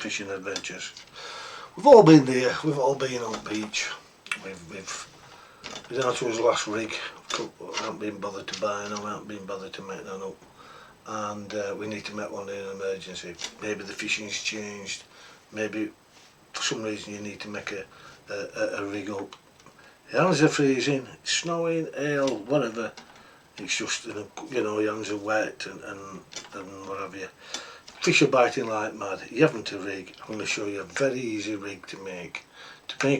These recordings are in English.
fishing adventures. We've all been there, we've all been on the beach, we're down to his last rig. I haven't been bothered to buy none, I haven't been bothered to make none up, and we need to make one in an emergency. Maybe the fishing's changed, maybe for some reason you need to make a rig up. Your hands are freezing, it's snowing, hail, whatever. It's just, you know, your hands are wet and what have you. Fish are biting like mad. You haven't a rig. I'm going to show you a very easy rig to make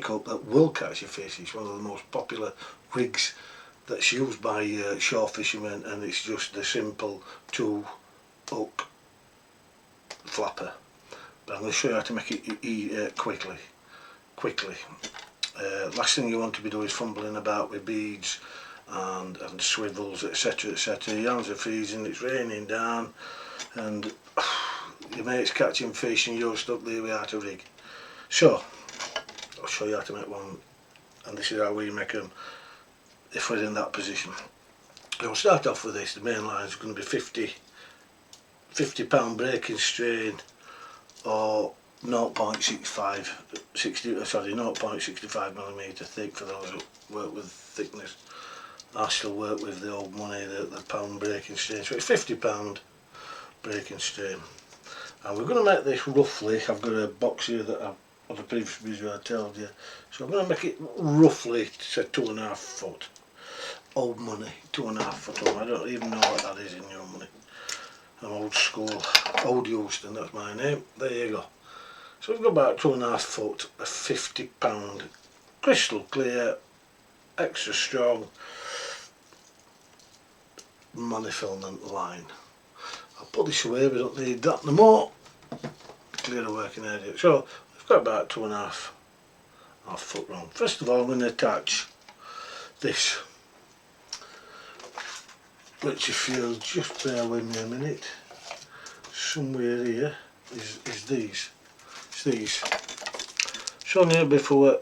up that will catch your fish. It's one of the most popular rigs that's used by shore fishermen, and it's just the simple 2-hook flapper. But I'm going to show you how to make it quickly. Last thing you want to be doing is fumbling about with beads and swivels, etc, etc. Your hands are freezing, it's raining down, and your mate's catching fish and you're stuck there without a rig. So I'll show you how to make one, and this is how we make them if we're in that position. We'll start off with this. The main line is going to be 50 pound breaking strain or 0.65 millimetre thick for those who work with thickness. I still work with the old money, the pound breaking strain, so it's 50 pound breaking strain. And we're going to make this roughly. I've got a box here that I've, on the previous video I told you, so I'm going to make it roughly to 2.5 foot. Old money, 2.5 foot old. I don't even know what that is in your money. I'm old school, old Houston, that's my name. There you go. So we've got about 2.5 foot of 50 pound crystal clear, extra strong monofilament line. I'll put this away, we don't need that no more. Clear the working area. So we've got about 2.5 foot long. First of all, I'm going to attach this, which if you'll just bear with me a minute, somewhere here is these. It's these. Shown here before.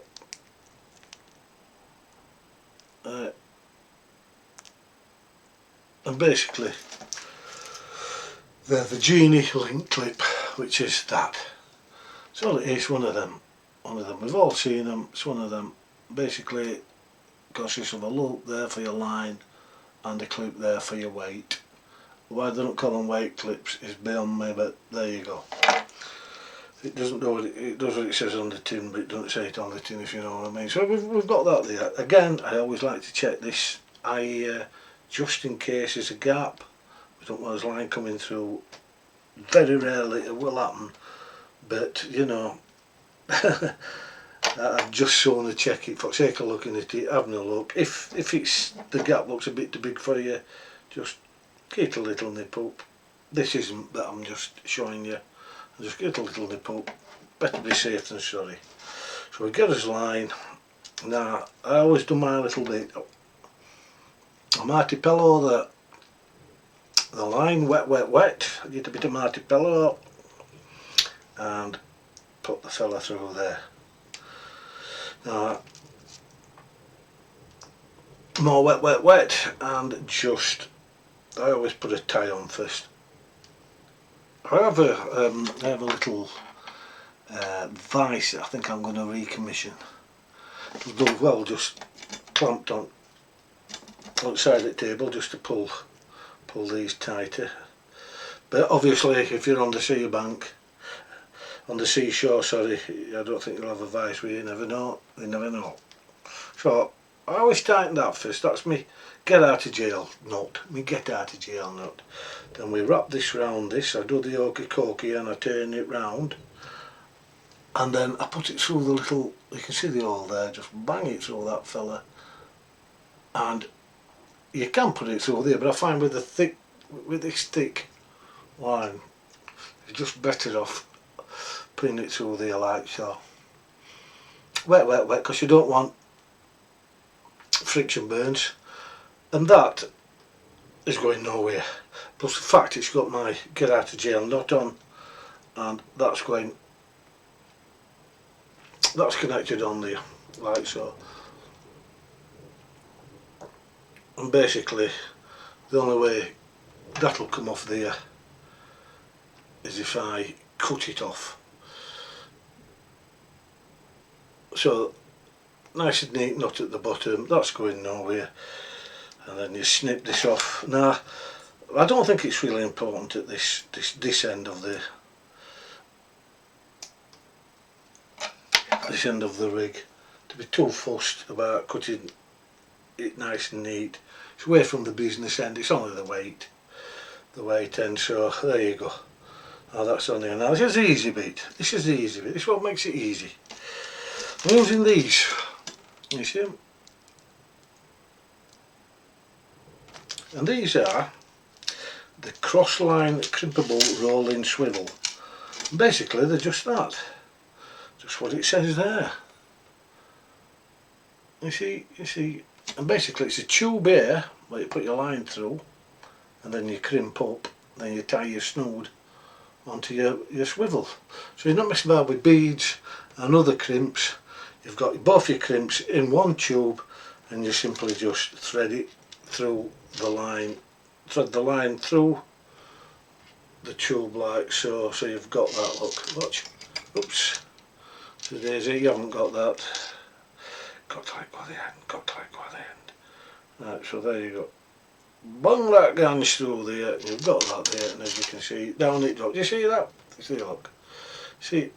And basically they're the Genie link clip, which is that. So it is one of them. We've all seen them. It's one of them. Basically consists of a loop there for your line and a clip there for your weight. Why they don't call them weight clips is beyond me, but there you go. It doesn't do what it does what it says on the tin, but it doesn't say it on the tin, if you know what I mean. So we've got that there. Again, I always like to check this. Just in case there's a gap, we don't want his line coming through. Very rarely it will happen, but you know, I've just shown to check it. For take a look at it, having a look. If it's the gap looks a bit too big for you, just get a little nip up. This isn't, but I'm just showing you. Just get a little nip up. Better be safe than sorry. So we get his line. Now I always do my little bit. A Marty Pello, the line wet. Get a bit of Marty Pello and put the fella through there. Now more wet, and just I always put a tie on first. I have a little vice I think I'm going to recommission. It'll do well just clamped on outside the table just to pull these tighter. But obviously if you're on the sea bank, on the seashore, sorry, I don't think you'll have a vice with you. You never know. So I always tighten that first. That's me get out of jail nut. Then we wrap this round this. I do the okey cokey and I turn it round, and then I put it through the little. You can see the hole there. Just bang it through that fella, and you can put it through there. But I find with this thick line, you're just better off putting it through there like so. Wet, because you don't want friction burns, and that is going nowhere. Plus the fact it's got my get out of jail nut on, and that's connected on there like so. And basically the only way that'll come off there is if I cut it off. So nice and neat nut at the bottom, that's going nowhere, and then you snip this off. Now I don't think it's really important at this end of the rig to be too fussed about cutting it nice and neat. It's away from the business end, it's only the weight end. So there you go. Now that's on there. Now this is the easy bit. This is what makes it easy. I'm using these. You see them? And these are the crossline crimpable rolling swivel. Basically they're just that. Just what it says there. You see, and basically it's a tube here where you put your line through, and then you crimp up, then you tie your snood onto your swivel. So you're not messing about with beads and other crimps. You've got both your crimps in one tube, and you simply just thread it through the line, thread the line through the tube like so. So you've got that, look, watch, oops, so Daisy, you haven't got that. Got to let go at the end, got to let go at the end. Right, so there you go. Bung that ganj through there, and you've got that there, and as you can see, down it drops. You see that? You see, look. See?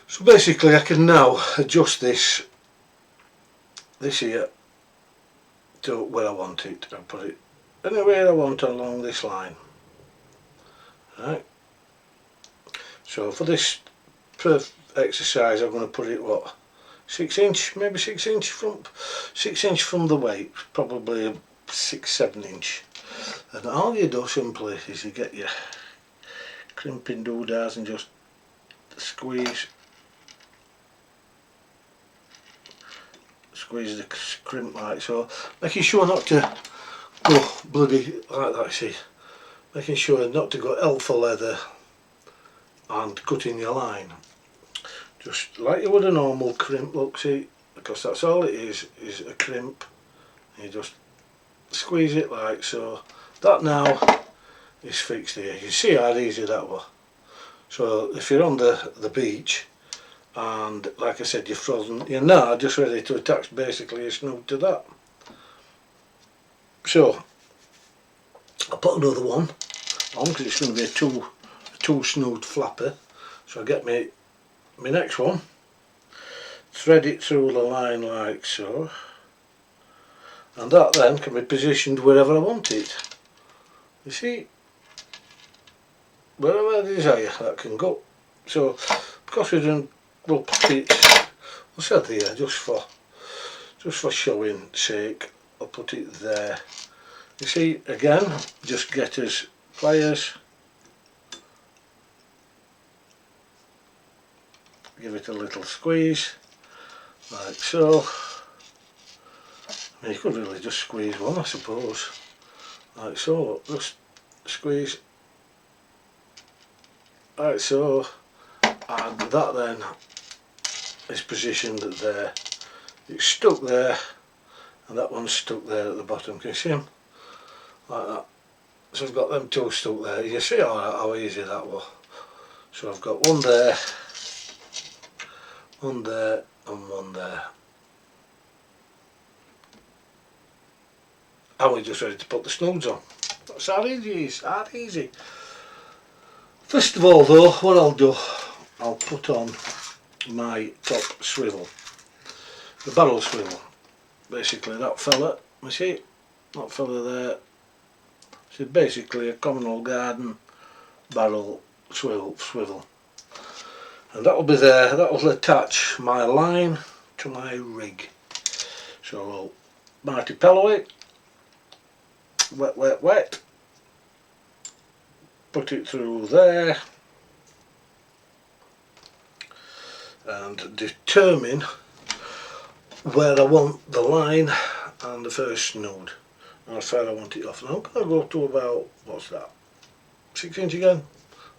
So basically I can now adjust this here to where I want it, and put it anywhere I want along this line. Right. So for this exercise I'm going to put it, what, 6 inch, maybe 6 inch from the weight, probably 6-7 inch. And all you do simply is you get your crimping doodads and just squeeze the crimp like so, making sure not to go bloody like that, see, making sure not to go L for leather and cutting your line, just like you would a normal crimp, look, see, because that's all it is a crimp. You just squeeze it like so. That now is fixed here. You see how easy that was. So if you're on the beach and like I said you're frozen, you're now just ready to attach basically a snood to that. So I'll put another one on because it's going to be a two snood flapper. So I get my next one, thread it through the line like so, and that then can be positioned wherever I want it. You see, wherever I desire that can go. So because we're doing, we'll put it, we'll set there just for showing sake, I'll put it there. You see, again, just get us pliers, give it a little squeeze like so. I mean, you could really just squeeze one, I suppose, like so. Just squeeze like so, and that then is positioned there. It's stuck there, and that one's stuck there at the bottom. Can you see them? Like that. So I've got them two stuck there. You see how easy that was. So I've got one there, and one there. And we're just ready to put the snoods on. That's how easy it is, how easy. First of all though, what I'll do, I'll put on my top swivel, the barrel swivel. Basically that fella, you see, that fella there, so basically a common old garden barrel swivel. And that'll be there, that'll attach my line to my rig. So we'll Marty Pellow it, wet, put it through there and determine where I want the line and the first snood and how far I want it off. And I'm going to go to about, what's that, 6 inch again,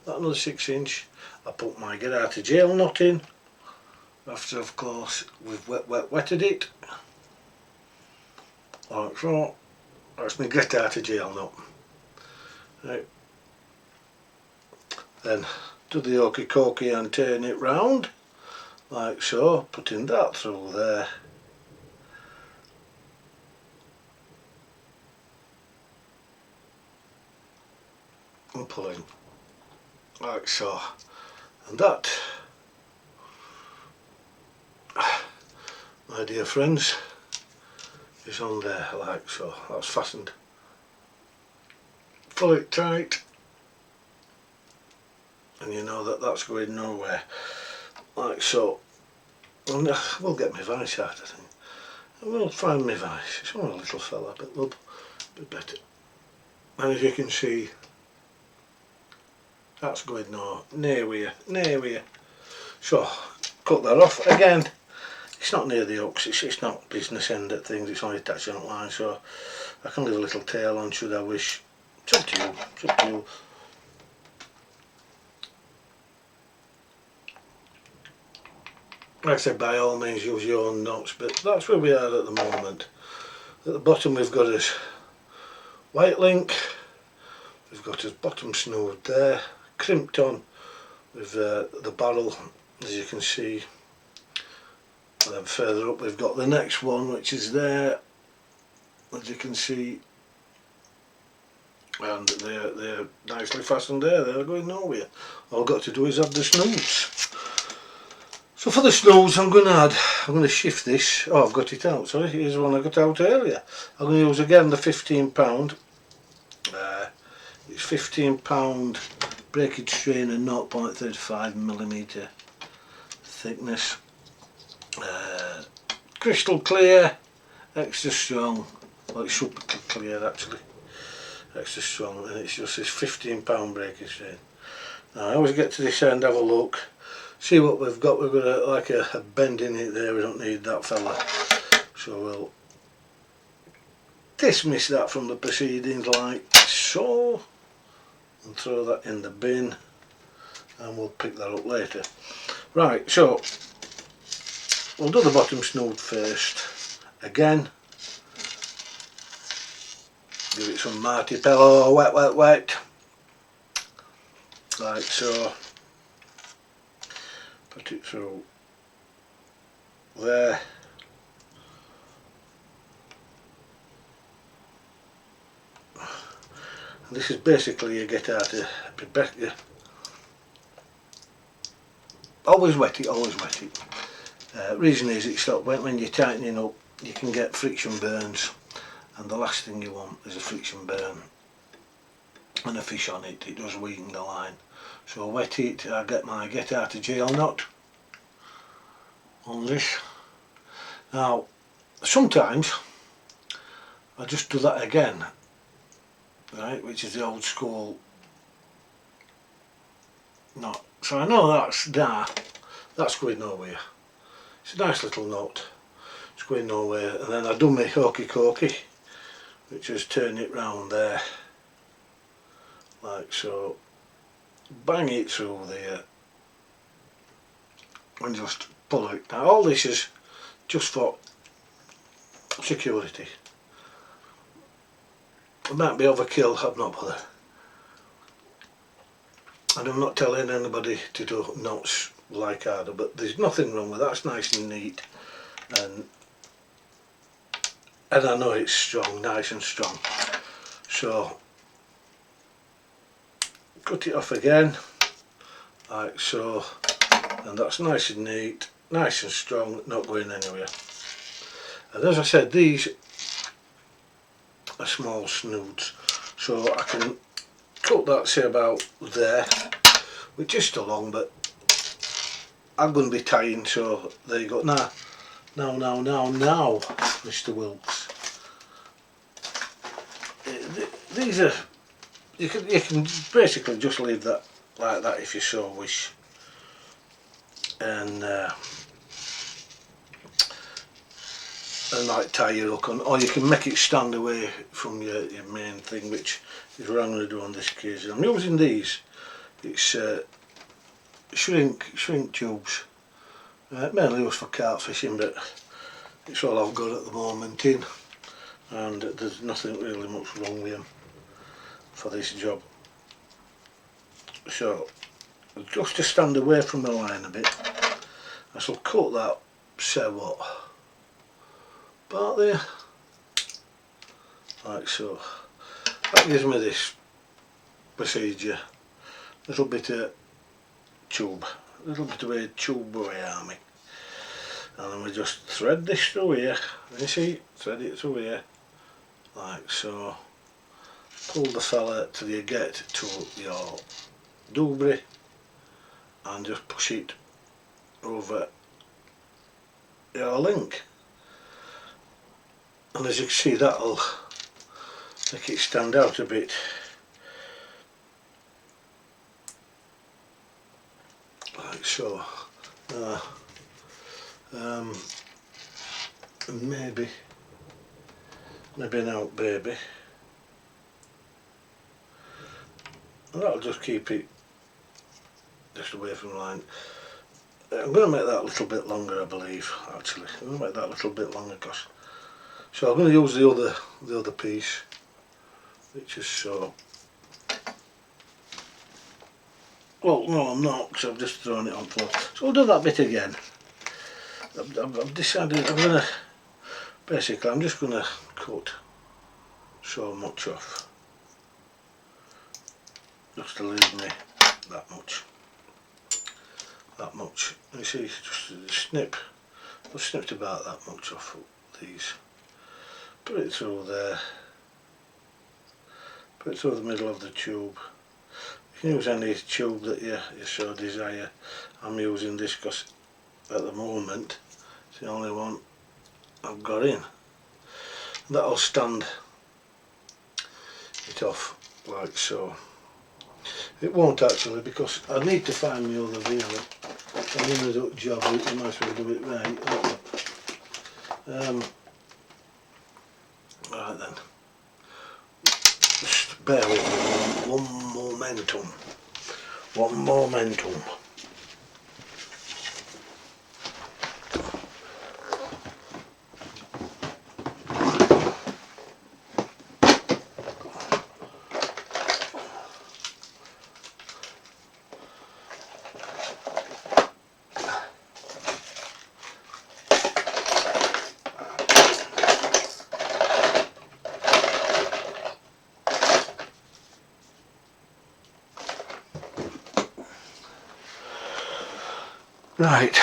that another 6 inch. I put my get out of jail knot in after of course we've wetted it like so. That's my get out of jail knot. Right. Then do the okey cokey and turn it round like so, putting that through there. And pulling like so, and that, my dear friends, is on there like so. That's fastened. Pull it tight, and you know that that's going nowhere like so. And we'll get my vice out, I think. We'll find my vice. It's only a little fella, but we'll be better. And as you can see, that's going nowhere. So cut that off again. It's not near the hooks, it's not business end at things, it's only attached on the line, so I can leave a little tail on should I wish. It's up to you, it's up to you. Like I said, by all means use your own knots, but that's where we are at the moment. At the bottom we've got his white link, we've got his bottom snood there, crimped on with the barrel, as you can see. And then further up we've got the next one, which is there, as you can see, and they're nicely fastened there. They're going nowhere. All I've got to do is add the snoods. So for the snoods I'm going to shift this. Oh, I've got it out, sorry, here's the one I got out earlier. I'm going to use again the £15. It's £15 breakage strainer, 0.35mm thickness. Crystal clear, extra strong. Well, it's super clear actually, extra strong, and it's just this £15 breakage strain. Now I always get to this end, have a look, see what we've got. We've got like a bend in it there, we don't need that fella, so we'll dismiss that from the proceedings like so, and throw that in the bin, and we'll pick that up later. Right, so we'll do the bottom snood first. Again, give it some Marty Pello, wet, like so. Put it through there. And this is basically you get out of always wet it, always wet it. Reason is it's that when you're tightening up you can get friction burns, and the last thing you want is a friction burn and a fish on it. It does weaken the line. So wet it. I get my get out of jail knot on this. Now sometimes I just do that again, right, which is the old school knot. So I know that's going nowhere. It's a nice little knot, it's going nowhere. And then I do my hokey cokey, which is turn it round there like so, bang it through there and just pull it. Now all this is just for security. It might be overkill, I'm not bothered. And I'm not telling anybody to do knots like I do, but there's nothing wrong with that. It's nice and neat, and I know it's strong, nice and strong. So cut it off again like so, and that's nice and neat, nice and strong, not going anywhere. And as I said, these are small snoods, so I can cut that, say about there, which is still long, but I'm going to be tying, so there you go. Now Mr. Wilkes, these are, you can basically just leave that like that if you so wish, and like tie your hook on, or you can make it stand away from your main thing, which is what I'm going to do on this occasion. I'm using these, it's shrink tubes, mainly used for carp fishing, but it's all I've got at the moment in, and there's nothing really much wrong with them for this job. So just to stand away from the line a bit. I shall cut that, say what, about there, like so. That gives me this procedure, little bit of tube, a little bit of a tube away army, and then we just thread this through here. You see, thread it through here, like so. Pull the fella till you get to your doobry, and just push it over your link, and as you can see, that'll make it stand out a bit. Like so. Maybe an out baby, and that'll just keep it just away from the line. I'm going to make that a little bit longer, I believe. Actually, I'm going to make that a little bit longer, cause so I'm going to use the other piece, which is so. Well, no, I'm not, because I've just thrown it on the floor. So I'll do that bit again. I've decided I'm going to, basically I'm just going to cut so much off, just to leave me that much. You see, just a snip. I've snipped about that much off these. Put it through there. Put it through the middle of the tube. You can use any tube that you so desire. I'm using this because at the moment it's the only one I've got in. That'll stand it off like so. It won't actually, because I need to find my other viewer. I'm going to do a job, you might as well do it right. Right then. Just bear with me, one momentum. Right.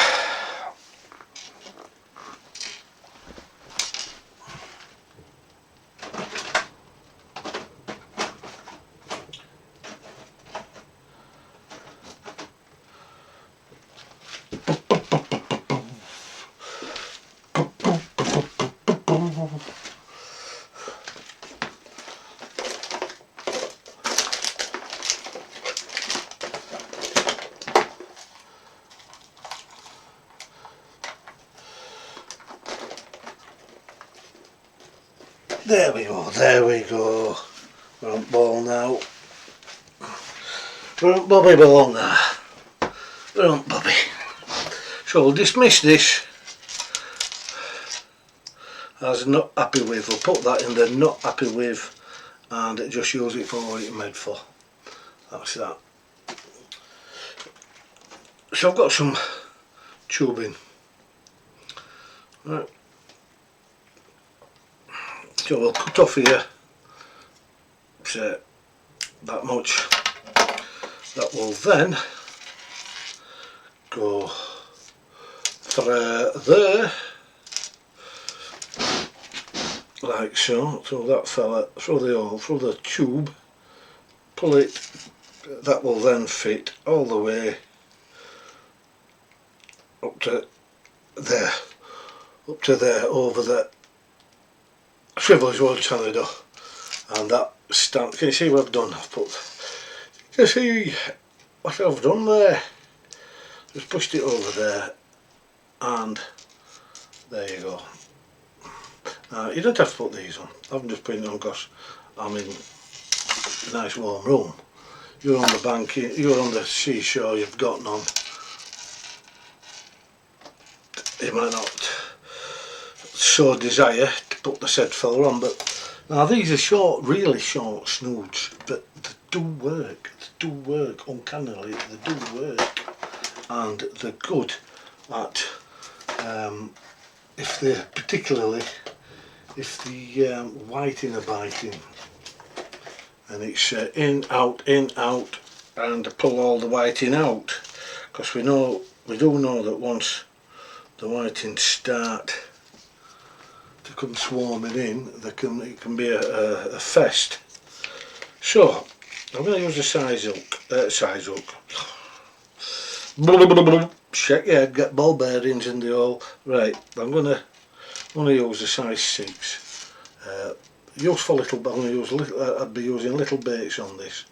There we go. Rump ball now. Rump Bobby belong there. Rump Bobby. So we'll dismiss this as not happy with. We'll put that in the not happy with and just use it for what it's made for. That's that. So I've got some tubing. Right. So we'll cut off here, say that much. That will then go through there, like so, through that fella, through the hole, through the tube, pull it, that will then fit all the way up to there, over the swivel is what I'm trying to do, and that stand. Can you see what I've done? Can you see what I've done there? Just pushed it over there, and there you go. Now you don't have to put these on. I'm just putting it on because I'm in a nice warm room. You're on the bank, you're on the seashore, you've got none. You might not so desire to put the said fella on, but now these are short, really short snoods, but they do work. do work, uncannily, they do work, and they're good at, if they're particularly, if the whiting are biting, and it's in, out, and pull all the whiting out, because we do know that once the whitings start to come swarming in, it can be a fest. So I'm going to use a size hook. Check your head, get ball bearings in the hole. Right, I'm going to use a size 6. Useful little, I'd be using little baits on this,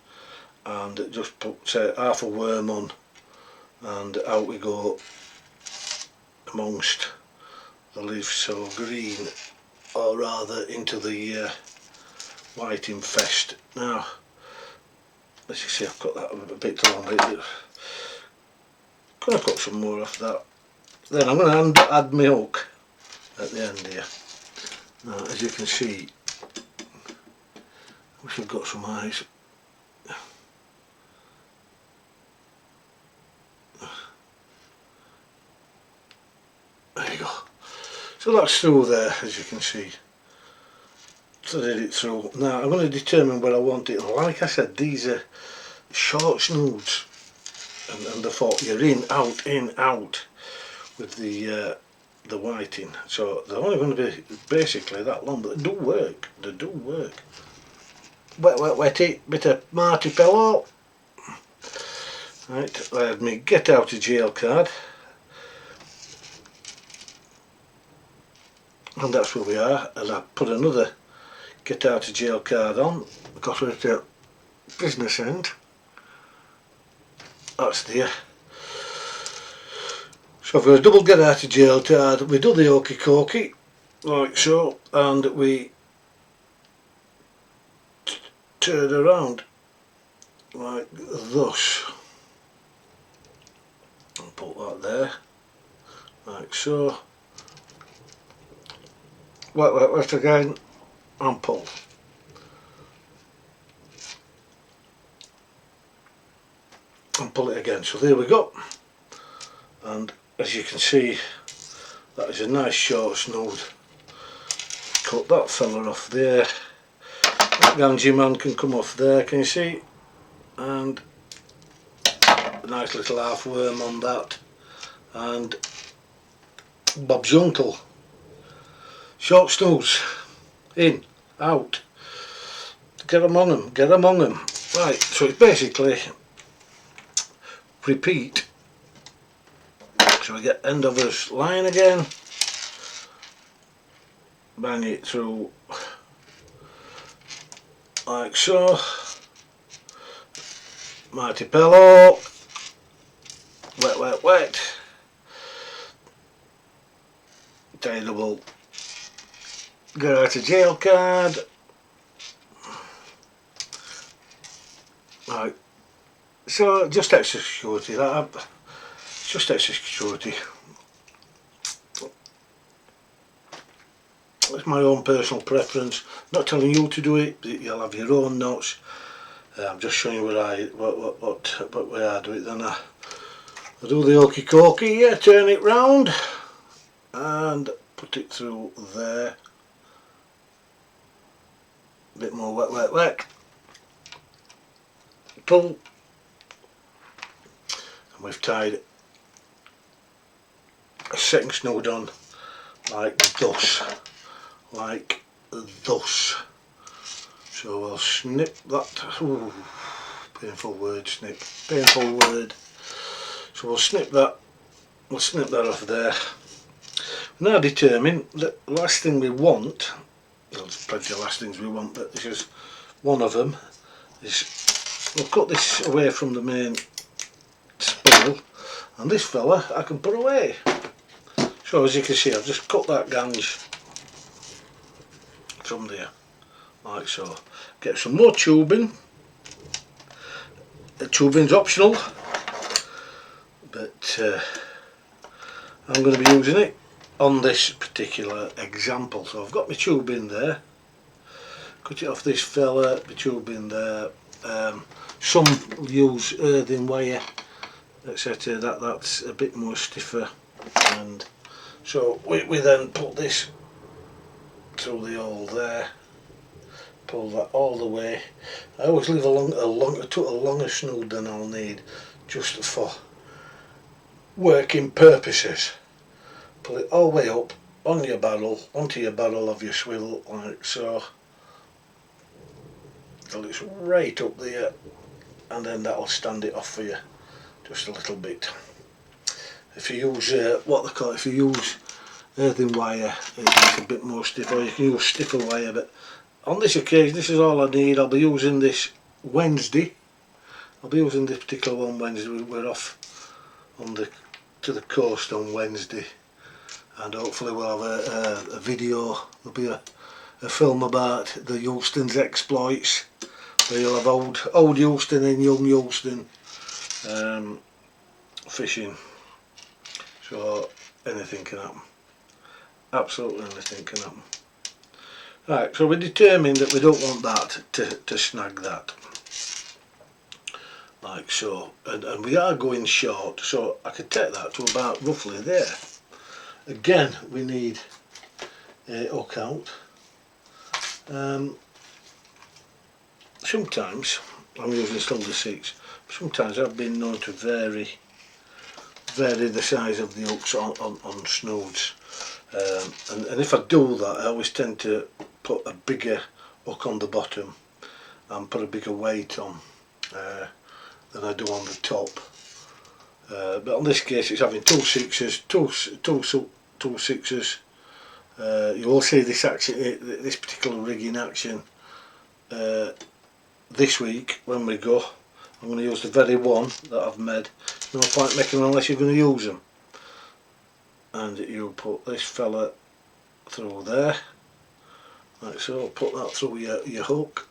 and just put say half a worm on, and out we go amongst the leaves so green, or rather into the white infest. Now, as you see, I've got that a bit too long. I'm going to cut some more off that. Then I'm going to add my hook at the end here. Now, as you can see, I wish I've got some eyes. There you go. So that's through there, as you can see. Threaded it through. Now I'm going to determine where I want it. Like I said, these are short snoods, and the thought you're in, out with the whiting. So they're only going to be basically that long, but they do work. They do work. Wet it, bit of Marty pillow. Right, I had me get out of jail card. And that's where we are, and I put another get out of jail card on, because we're at the business end. That's there. So I've got a double get out of jail card. We do the okey cokey, like so, and we turn around like thus. And put that there, like so. Wet again, and pull. And pull it again. So there we go. And as you can see, that is a nice short snood. Cut that fella off there. That gangy man can come off there, can you see? And a nice little half worm on that. And Bob's uncle. Short snoods, in, out, get among them, get among them. Right, so it's basically repeat. So we get end of this line again, bang it through like so, Marty pillow, wet, tie double. Get out of jail card. Right, so just extra security, just extra security. It's my own personal preference. Not telling you to do it, but you'll have your own notes. I'm just showing you what way I do it. Then I do the okey cokey, yeah, turn it round and put it through there. A bit more wet. Pull, and we've tied a second snood on like thus, So we'll snip that. Ooh, painful word, snip. Painful word. So we'll snip that. We'll snip that off there. Now determine the last thing we want. There's plenty of last things we want, but this is one of them. We'll cut this away from the main spool, and this fella I can put away. So as you can see, I've just cut that gange from there, like so. Get some more tubing. The tubing's optional, but I'm going to be using it on this particular example. So I've got my tube in there, cut it off this fella, my tube in there, Some use earthen wire, etc. That's a bit more stiffer, and so we then put this through the hole there, pull that all the way. I always leave a longer snood than I'll need, just for working purposes. Pull it all the way up on your barrel, onto your barrel of your swivel, like so, till it's right up there, and then that'll stand it off for you just a little bit. If you use if you use earthen wire, it's a bit more stiff, or you can use stiffer wire, but on this occasion this is all I need. I'll be using this Wednesday. I'll be using this particular one Wednesday. We're off on to the coast on Wednesday, and hopefully we'll have a video. There'll be a film about the Euston's exploits, where you'll have old Euston and young Euston fishing. So anything can happen. Absolutely anything can happen. Right, so we're determined that we don't want that to snag that. Like so. And we are going short, so I could take that to about roughly there. Again, we need a hook out. Sometimes, I'm using still the 6, sometimes I've been known to vary the size of the hooks on snoods, and if I do that, I always tend to put a bigger hook on the bottom and put a bigger weight on than I do on the top. But on this case it's having two sixes. You will see this particular rig in action this week when we go. I'm going to use the very one that I've made. No point making them unless you're going to use them. And you put this fella through there, like so. Put that through your hook.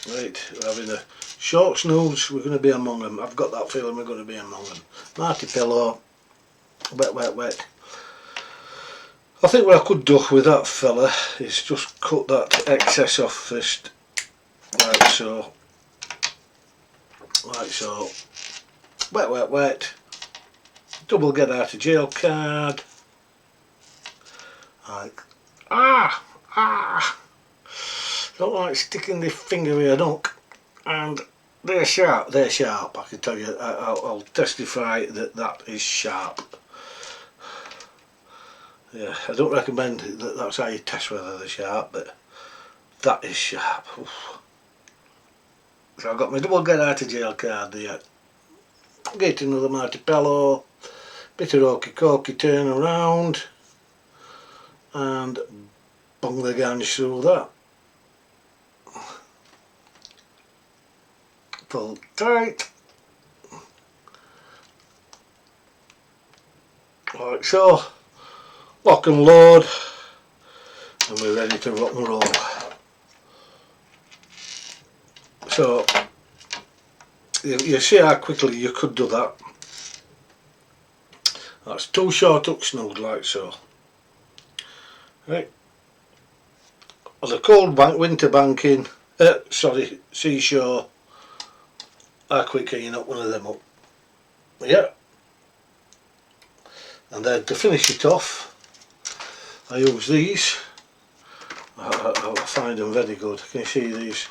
Right, we're having a short snoods. We're going to be among them. I've got that feeling we're going to be among them. Marty pillow, wet. I think what I could do with that fella is just cut that excess off first, like so. Like so. Wet. Double get out of jail card. Like, don't like sticking the finger in a hook, and they're sharp. I can tell you. I'll testify that is sharp. Yeah, I don't recommend that's how you test whether they're sharp, but that is sharp. Oof. So I've got my double get out of jail card there. Get another Marty pillow, bit of hokey cokey, turn around, and bung the ganj through that. Pull tight, like so. Lock and load, and we're ready to rock and roll. So you see how quickly you could do that. That's 2 short hook snood, like so. Right. On the cold bank, winter banking, seashore, how quick can you knock one of them up? Yeah. And then to finish it off, I use these. I find them very good. Can you see these?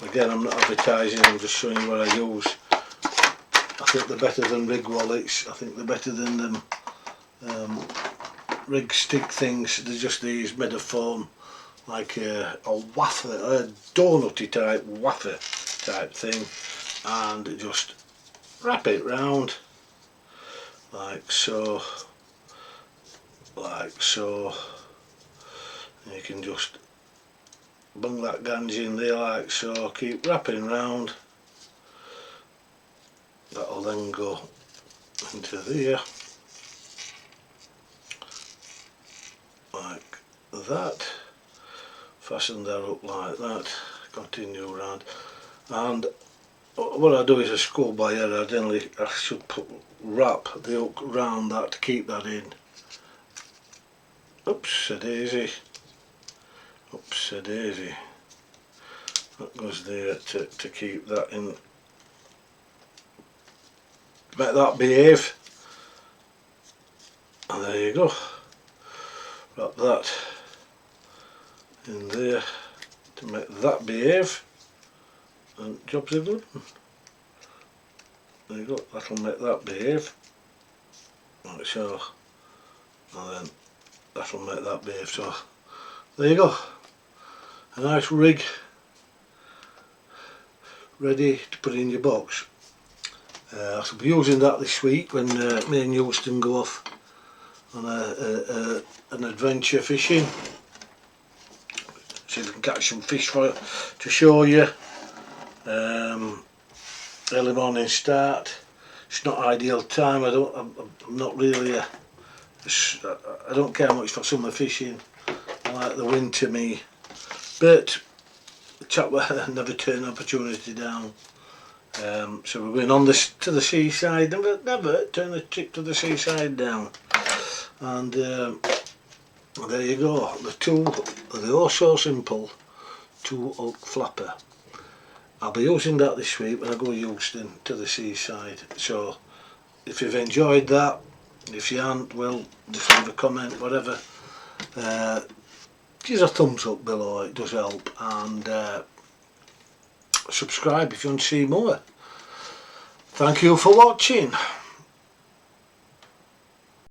Again, I'm not advertising, I'm just showing you what I use. I think they're better than rig wallets. I think they're better than them rig stick things. They're just these made of foam, like a wafer, a donutty type wafer type thing, and just wrap it round like so, and you can just bung that ganj in there like so, keep wrapping round. That'll then go into there like that, fasten that up like that, continue round, and what I do is a schoolboy error. I should wrap the hook round that to keep that in. Oops a daisy, That goes there to keep that in, make that behave. And there you go. Wrap that in there to make that behave, and jobs are good. There you go, that'll make that behave, like so, and then that'll make that behave. So there you go, a nice rig ready to put in your box. I shall be using that this week when me and Euston go off on an adventure fishing. See if we can catch some fish to show you. Early morning start. It's not ideal time. I'm not really I don't care much for summer fishing. I like the winter me, but the chap never turn opportunity down. So we went on to the seaside. Never turn the trip to the seaside down. And there you go. The tool, the oh so simple 2-hook flapper. I'll be using that this week when I go Euston to the seaside. So if you've enjoyed that, if you haven't, well, just leave a comment, whatever. Give us a thumbs up below, it does help, and subscribe if you want to see more. Thank you for watching.